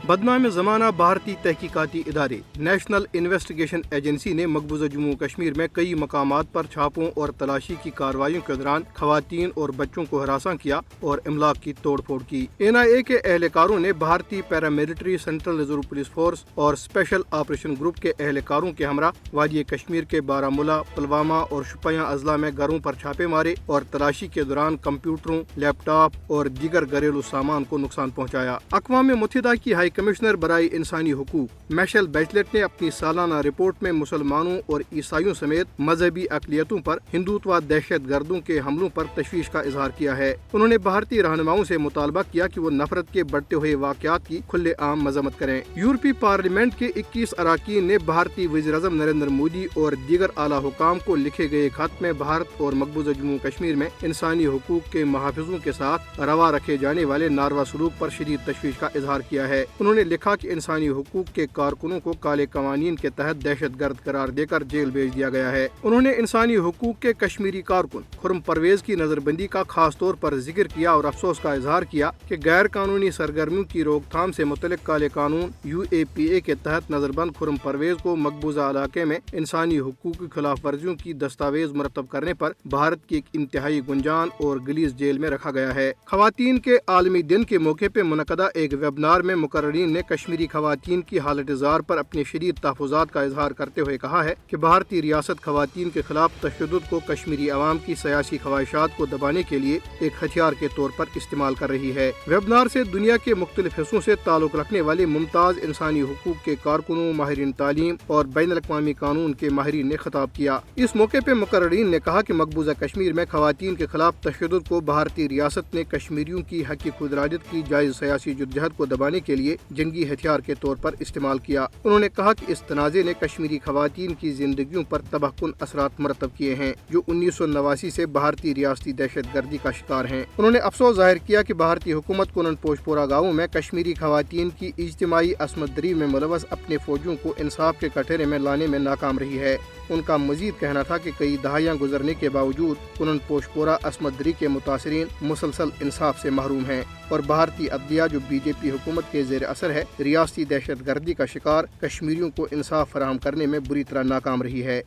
بدنام زمانہ بھارتی تحقیقاتی ادارے نیشنل انویسٹیگیشن ایجنسی نے مقبوضہ جموں کشمیر میں کئی مقامات پر چھاپوں اور تلاشی کی کارروائیوں کے دوران خواتین اور بچوں کو ہراساں کیا اور املاک کی توڑ پھوڑ کی۔ NIA کے اہلکاروں نے بھارتی paramilitary central reserve police force اور اسپیشل آپریشن گروپ کے اہلکاروں کے ہمراہ وادی کشمیر کے بارہمولہ، پلوامہ اور شوپیاں اضلاع میں گھروں پر چھاپے مارے اور تلاشی کے دوران کمپیوٹروں، لیپ ٹاپ اور دیگر گھریلو سامان کو نقصان پہنچایا۔ اقوام متحدہ کی ہائی کمشنر برائے انسانی حقوق میشل بیچلٹ نے اپنی سالانہ رپورٹ میں مسلمانوں اور عیسائیوں سمیت مذہبی اقلیتوں پر ہندوتوا دہشت گردوں کے حملوں پر تشویش کا اظہار کیا ہے۔ انہوں نے بھارتی رہنماؤں سے مطالبہ کیا کہ وہ نفرت کے بڑھتے ہوئے واقعات کی کھلے عام مذمت کریں۔ یورپی پارلیمنٹ کے 21 اراکین نے بھارتی وزیر اعظم نریندر مودی اور دیگر اعلیٰ حکام کو لکھے گئے خط میں بھارت اور مقبوضہ جموں کشمیر میں انسانی حقوق کے محافظوں کے ساتھ روا رکھے جانے والے ناروا سلوک پر شدید تشویش کا اظہار کیا ہے۔ انہوں نے لکھا کہ انسانی حقوق کے کارکنوں کو کالے قوانین کے تحت دہشت گرد قرار دے کر جیل بھیج دیا گیا ہے۔ انہوں نے انسانی حقوق کے کشمیری کارکن خرم پرویز کی نظر بندی کا خاص طور پر ذکر کیا اور افسوس کا اظہار کیا کہ غیر قانونی سرگرمیوں کی روک تھام سے متعلق کالے قانون UAPA کے تحت نظر بند خرم پرویز کو مقبوضہ علاقے میں انسانی حقوق کی خلاف ورزیوں کی دستاویز مرتب کرنے پر بھارت کی ایک انتہائی گنجان اور گلیز جیل میں رکھا گیا ہے۔ خواتین کے عالمی دن کے موقع پر منعقدہ ایک ویبنار میں مقررین نے کشمیری خواتین کی حالت زار پر اپنے شدید تحفظات کا اظہار کرتے ہوئے کہا ہے کہ بھارتی ریاست خواتین کے خلاف تشدد کو کشمیری عوام کی سیاسی خواہشات کو دبانے کے لیے ایک ہتھیار کے طور پر استعمال کر رہی ہے۔ ویبنار سے دنیا کے مختلف حصوں سے تعلق رکھنے والے ممتاز انسانی حقوق کے کارکنوں، ماہرین تعلیم اور بین الاقوامی قانون کے ماہرین نے خطاب کیا۔ اس موقع پہ مقررین نے کہا کہ مقبوضہ کشمیر میں خواتین کے خلاف تشدد کو بھارتی ریاست نے کشمیریوں کی حق خود ارادت کی جائز سیاسی جدوجہد کو دبانے کے لیے جنگی ہتھیار کے طور پر استعمال کیا۔ انہوں نے کہا کہ اس تنازع نے کشمیری خواتین کی زندگیوں پر تباہ کن اثرات مرتب کیے ہیں جو 1989 سے بھارتی ریاستی دہشت گردی کا شکار ہیں۔ انہوں نے افسوس ظاہر کیا کہ بھارتی حکومت کونن پوش پورہ گاؤں میں کشمیری خواتین کی اجتماعی عصمت دری میں ملوث اپنے فوجیوں کو انصاف کے کٹہرے میں لانے میں ناکام رہی ہے۔ ان کا مزید کہنا تھا کہ کئی دہائیاں گزرنے کے باوجود کونن پوش پورہ عصمت دری کے متاثرین مسلسل انصاف سے محروم ہیں اور بھارتی عدلیہ جو BJP حکومت کے زیر اثر ہے ریاستی دہشت گردی کا شکار کشمیریوں کو انصاف فراہم کرنے میں بری طرح ناکام رہی ہے۔